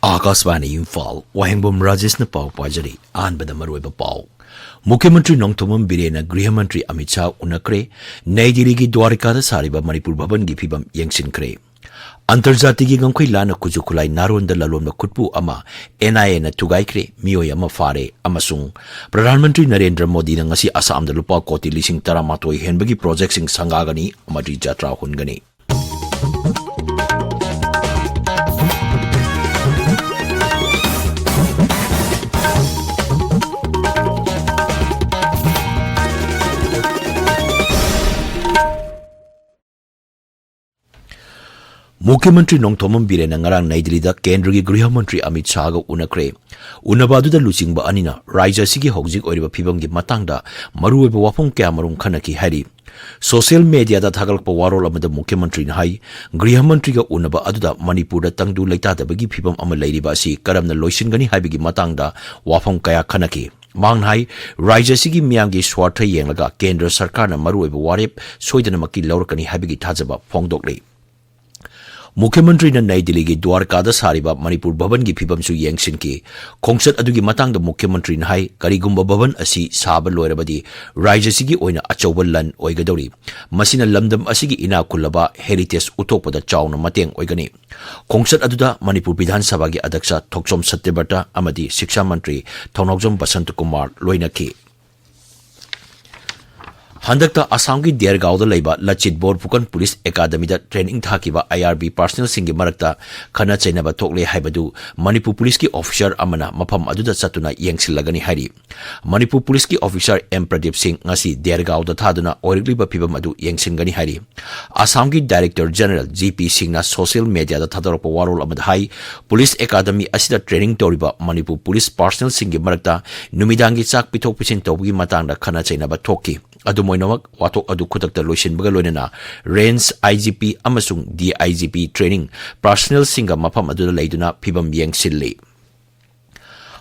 Akasvani Imphal, Wahengbam Rajesh na pau pajari, anbada maruiba pau. Mukhyamantri Nongthomam Birena Grihamantri Amit Shah unakre, Nai Delhi ki Dwarkada sariba Manipur Bhavan gi phibam yengsinkre. Antarjati gi ngangkhoi lana kujukulai naronda lalomna khutpu ama NIA na tugaikre miyoi ama fare amasung Pradhan Mantri Narendra Modi na ngasi Assam da lupa koti lising taramatoi henbagi project sing sangagani amadi jatra hungani. Mukhyamantri Nongthomam Birena ngarang Nai Delhi da Kendra gi Griha Mantri Amit Shah ga unakre. Unabadu da luchingba anina Raija sigi hojik oiriba phibam gi matangda maruoiba wafong kya marum khanaki hari. Social media da thagalpa warol amada Mukhyamantri na hai Griha Mantri ga unaba aduda Manipur da tangdu leita da bagi phibam ama leiriba si karamna loisingani haibigi matangda wafong kaya khanaki. Manghai Raija sigi miyam gi swartha yenglaga Kendra Sarkar na maruoiba warep soidana maki laurakani haibigi thajaba phongdokle. Mukhyamantri na Nai Delhi gi Dwarkada sariba Manipur Bhavan gi phibam su yengsinki khongsat adugi matangda Mukhyamantri na hai karigumba Bhavan asi saba loirabadi Raija sigi oina achauba lan oigadori masina lamdam asigi ina kullaba heritage utokpada chauna mateng oigani khongsat aduda Manipur Bidhan Sabha gi adaksha Thokchom Satyabarta amadi Shiksha Mantri Thonokjom Basant Kumar loinaki. Handakta Assam ki Dergaon da leiba Lachit Borphukan Police Academy da training thakiba IRB personnel singi marakta khana chainaba thokle haibadu Manipur Police ki officer amana mafam aduda chatuna yengsilagani hari. Manipur Police ki officer M Pradeep Singh ngasi Dergaon da thaduna oirigliba phibam adu yengsingani hari. Assam ki Director General GP Singh na social media da thadorpa warol amada hai Police Academy asida training toriba Manipur Police personnel singi marakta numidangi chak pithok pisin tawgi matangda khana chainaba thokki. Adu moinamak watok adu khutakta loisinbaga loinana Range IGP amasung DIGP training personnel singa mafam adu leiduna phibam yengsilli.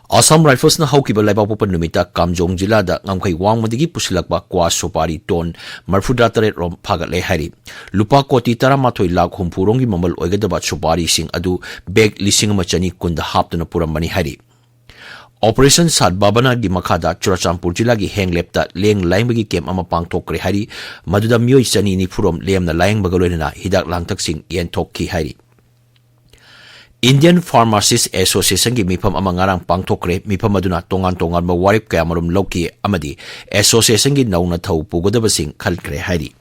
Assam Rifles na haukiba laibapopa numita Kamjong Jilla da ngamkhai wangmadigi pusilakba kwa sopari ton marfuda tare rom phagatle hari. Lupa koti taramathoi lakh humpurongi mamal oigadaba sopari sing adu bag lising machani kunda haptuna purambani hari. Operation Sadbabana di Makada Churachampur Jilla gi Henglepta leng laingbagi kem ama pangthokre hari maduda miyoi chani ni phurom lemna laingbaga loinana hidak langtak sing yen thokki hari. Indian Pharmacists Association gi mifam ama ngarang pangthokre mifam aduna tongan ba warip kaya marum loki amadi association gi nauna thau pugodaba sing khalkre hari.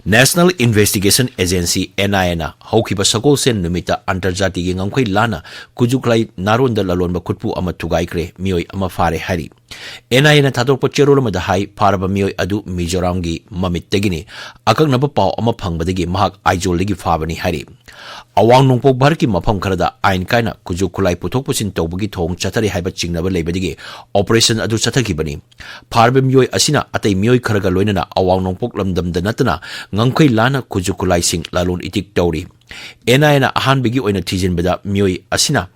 National Investigation Agency NIA na haukiba sakol sen numita antarjati gi ngangkhoi lana kujuklai naronda lalonba khutpu ama tugaikre miyoi ama fare hari. NIA na thadorpa cherol ama da hai faraba miyoi adu Mizoram gi mamit tegini akaknaba paw ama phangbadagi mahak aijol legi fabani hari. Awang nongpok bhar ki mafam kharada ain kaina kujukulai puthok pusin tawbagi thong chathari haiba chingnaba leibadigi operation adu chathakibani. Farba miyoi asina atai miyoi kharaga loinana awang nongpok lamdamda natana ngangkhoi lana kujukulai sing lalon itik tawri. NIA na ahanbagi oina thijinbada miyoi asina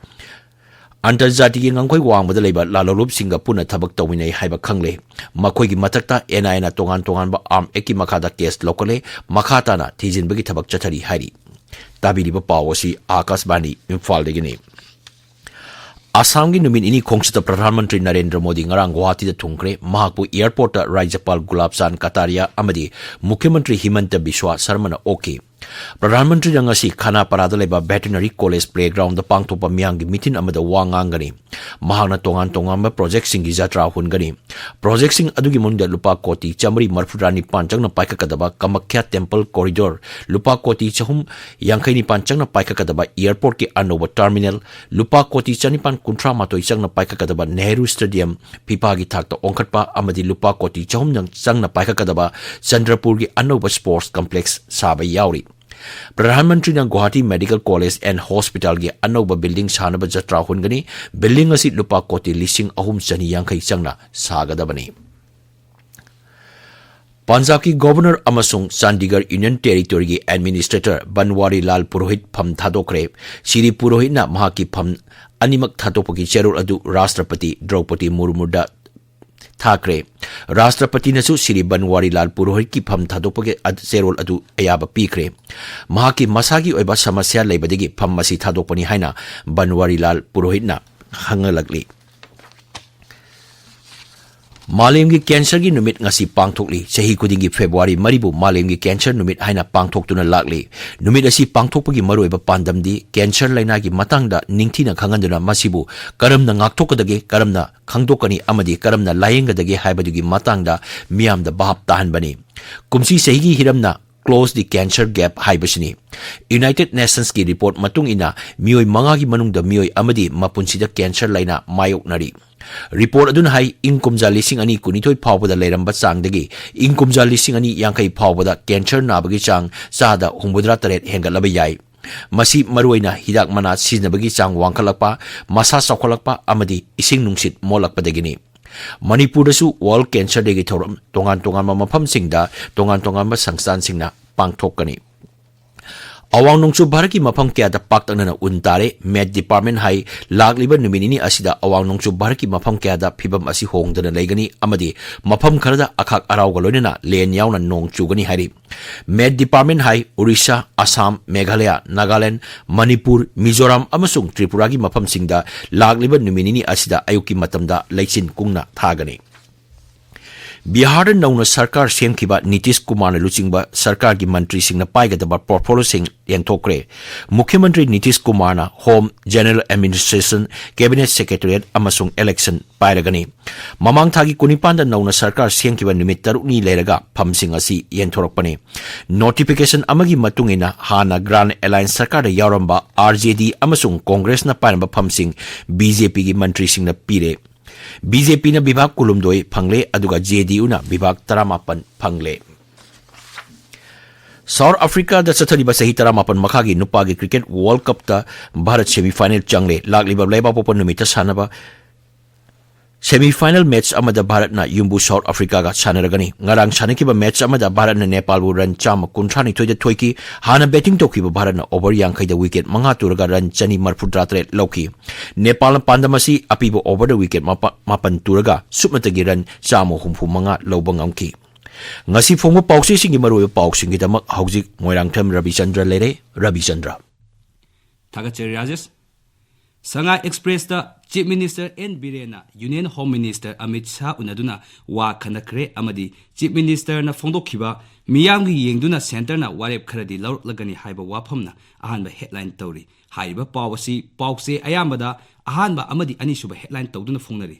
Antarjati gi ngangkhoi wangbada leiba lalolup singa puna thabak tawinai haiba khangle. Makhoi gi matakta NIA na tongan ba arm eki makhada case lokale makhata na thijinbagi thabak chathari hari. Tabiriba pawasi Akasvani Imphal degini. Assam gi numin ini khongsita Pradhan Mantri Narendra Modi ngarang Guwahati da thungkre mahakpu airport ta Rajyapal Gulabchan Kataria amadi Mukhyamantri Himanta Biswa Sarma na okay. Pradhan Mantri na ngasi Khana Parada leba Veterinary College Playground da pangthopa miyanggi mitin amada wangangani. Mahakna tongan ba project sing gi jatra hungani. Project sing adugi munda lupa koti chamri marfurani panchang na paikakadaba Kamakhya Temple Corridor lupa koti chahum yangkhaini panchang na paikakadaba airport ki anoba terminal lupa koti chanipan kuntra matoi chang na paikakadaba Nehru Stadium pipa gi thakta ongkhatpa amadi lupa koti chahum nang chang na paikakadaba Chandrapur gi anoba sports complex saba yauri. Pradhan Mantri na Guwahati Medical College and Hospital gi anoba building sanaba jatra hungani building asi lupa koti lising ahum chani yangkhai changna sagadabani. Punjab ki Governor amasung Chandigarh Union Territory gi Administrator Banwari Lal Purohit pham thadokre. Shri Purohit na mahaki pham animak thadopaki cherul adu Rashtrapati Draupadi Murmu da Thakre. राष्ट्रपति नसु श्री बनवारीलाल पुरोहित की फम थादोपगे चेरोल अदु अयाब पीख्रे महाकी मसागी ओइबा समस्या लेबदगी फम मसी थादोपनी हाइना बनवारीलाल पुरोहितना हंगलगली मालेम की cancer की नुमित ngasi पांगथोकली सही खुदिंगी फेब्रुवारी मरीबु मालेम की cancer नुमित हाइना पांगथोकतुना लागली नुमित असि पांगथोकपगी मरोइबा पांदमदी कैंसर लाइना की मतंगदा निंगथिना खंगंदुना मसिबु करमना ngakthokadage करमना खंगदोकनी अमदी करमना लायेंगदगे हाइबदुगी मतंगदा मियामदा बाप ताहनबनी कुमसी सही की हिरमना Close the Cancer Gap हाइबसिनी यूनाइटेड नेशंस की रिपोर्ट मतुंग इना मियोय मंगा की मनुंगदा मियोय अमदी मपुंसीदा कैंसर लाइना मायोकनरी रिपोर्ट अदुन हाई इंकुमजा लिसिंग अनि कुनिथोय फावबदा लेरंबा चांगदगी इंकुमजा लिसिंग अनि यांखै फावबदा कैंसर नाबगी चांग चादा 83 हेंगलबा याय मसी मरुइना हिदाक मना सिजनबगी चांग वांखलकपा मसा चौखलकपा अमदी इसिंग नुंसित मोलकपदगिनी मणिपुरदसु वर्ल्ड कैंसर डे की थौरम तोंगान तोंगान मफमसिंगदा तोंगान तोंगान संस्थानसिंगना पांगथोकनी अवांग नोंचु भारत की मफम क्यादा पाक्तनना उनतारे मेट डिपार्टमेंट हाई लागलिबा नुमिनिनी असिदा अवांग नोंचु भारत की मफम क्यादा फिबम असि होंगदना लेगनी अमदी मफम खरदा अखाक अरावगा लोइना लेन यावना नोंग चुगनी हारी मेट डिपार्टमेंट हाई उड़ीसा असम मेघालय नागालैंड मणिपुर मिजोरम अमसुंग त्रिपुरा की मफम सिंगदा लागलिबा नुमिनिनी असिदा अयुकी मतमदा लेचिन कुंगना थागनी बिहार नौना सरकार सेमखिबा नीतीश कुमार लुचिंगबा सरकार की मंत्री सिंह पाइगदबा पोर्टफोलियो सिंह यंथोक्रे मुख्यमंत्री Nitish Kumar home general administration cabinet secretariat अमसुंग इलेक्शन पाइरगनी ममांग थागी कुनिपांदा नौना सरकार सेमखिबा निमित तरुनी लेरगा फमसिंग असि यंथोरकपने नोटिफिकेशन अमगी मतुंगिना हाना ग्रांड अलायंस सरकार यावरंबा आरजेडी अमसुंग कांग्रेस ना पाइरबा फमसिंग बीजेपी की मंत्री सिंह पीरे बीजेपी ने विभाग कुलुमदोई फंगले अदुगा जेडीयू ना विभाग 18 फंगले साउथ अफ्रीका दा चथरिबा सही 18 मखा की नुपा की क्रिकेट वर्ल्ड कप ता भारत सेमीफाइनल चंगले लागलिबा लेबा पोपन नुमिता सानबा सेमीफाइनल मैच अमदा भारत ना युम्बु साउथ अफ्रीका का सानरगनी ngarang सानकिबा मैच अमदा भारत ना नेपाल बु रन चाम कुंथ्रानी थोइदा थोइकी हाना बैटिंग तोखिबा भारत ना ओवर यांखैदा विकेट मंगा तुरगा रन चनी मरफुद्रात्रे लौकी नेपाल पांदमसी अपीबो ओवर द विकेट मापन तुरगा सुपमतगी रन चाम हुमफु मंगा लौबंगमकी ngasi phongba pawse singi maroi pawsing gidamak hauzik moirangtham Rabichandra lere Rabichandra Thagachari Rajesh Sanga Express the Chief Minister N Birena Union Home Minister Amit Shah unaduna wa khanakre amadi Chief Minister na phongdokhiba miyamgi yengduna center na warep kharadi lagani haiba waphamna ahanba headline tawri haiba pawasi pawse ayambada ahanba amadi anisuba headline tawduna phongnari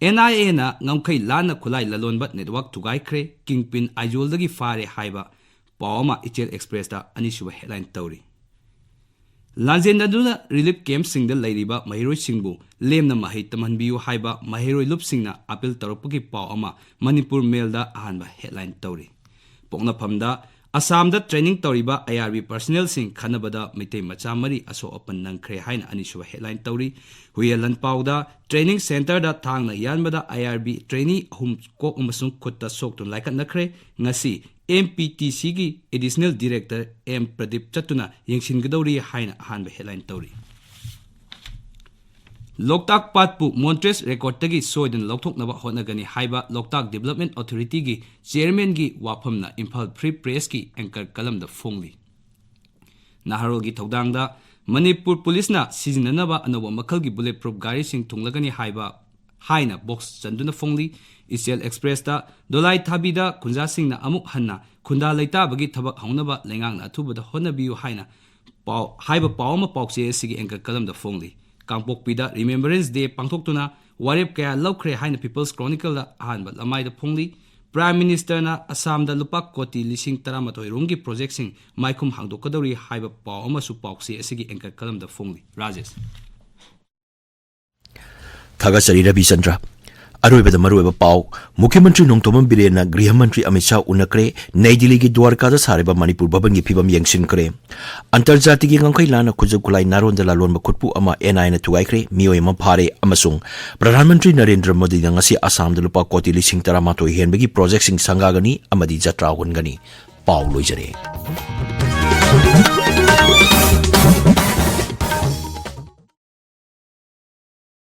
NIA na ngamkai lana khulai lalonba network tugaikre kingpin ajoldagi fare haiba pawma Ichel Express da anisuba headline tawri Lanzendaduna relief camp singda lairiba mahiroi singbu lemna mahi tamanbiu haiba mahiroi lup singna appeal taropagi pawma Manipur Mail da ahanba headline tawri pokna phamda Assam da training tawriba IRB personnel sing khanabada mitei macha mari aso open nangkhre haina anisuba headline tawri huyelan pawda training center da thangna yanbada IRB trainee hum kok umasung khutta soktun laikat nakhre ngasi MPTC की additional director M Pradeep चतुना यंगसिनगदौरी हाइना अहानबा headline तौरी लोकताक पाटपु मॉन्ट्रेस record तगी सोयदन लौथोकनबा होनगनी हाइबा लोकताक डेवलपमेंट अथॉरिटी की चेयरमैन की वाफमना इंफाल फ्री प्रेस की एंकर कलम द फोंगली नाहरोल की थौदांगदा मणिपुर पुलिस ना सिजननबा अनोबा मखल की बुलेट प्रूफ गाड़ी सिंह थुंगलगनी हाइबा हाइना बॉक्स चंदुना फोंगली इसेल एक्सप्रेस दा दोलाई थाबीदा खुंजा सिंह ना अमुक हन्ना खुंदा लैताबगी थबक हौनबा लेंगांगना अथुबदा होनबियु हाइना पाव हाइबा पावमा पावसे सिगी एंकर कलम द फोंगली कांगपोकपीदा रिमेम्बरेंस डे पांगथोकतुना वारेप कया लौख्रे हाइना पीपल्स क्रॉनिकल दा अहानबा लमाइदा फोंगली प्राइम मिनिस्टर ना असम दा लुपा कोटी लिसिंग 13 रोंगी प्रोजेक्ट सिंग माइखुम हांगदोकदौरी हाइबा पाव अमसु पावसे सिगी एंकर कलम द फोंगली राजेश Thagachari Rabichandra अरोइबद मरुइब पाव मुख्यमंत्री नोंतोमम बिरेना गृह मंत्री अमित शाह उनकरे नई दिल्ली की द्वारका सारेब मणिपुर भवन की फिबम यंगसिनकरे अंतर्जाति की गंखै लाना खुजब खुलाई नारोंद लालोन खुटपु अमा एनआई न थुगाइखरे मियोय म फारे अमसुंग प्रधानमंत्री नरेंद्र मोदी ngasi असम द लुपा कोटी लिसिंग 13 हेनबगी प्रोजेक्ट सिंग संगागनी अमदी जत्रा हुनगनी पाव लोइजरे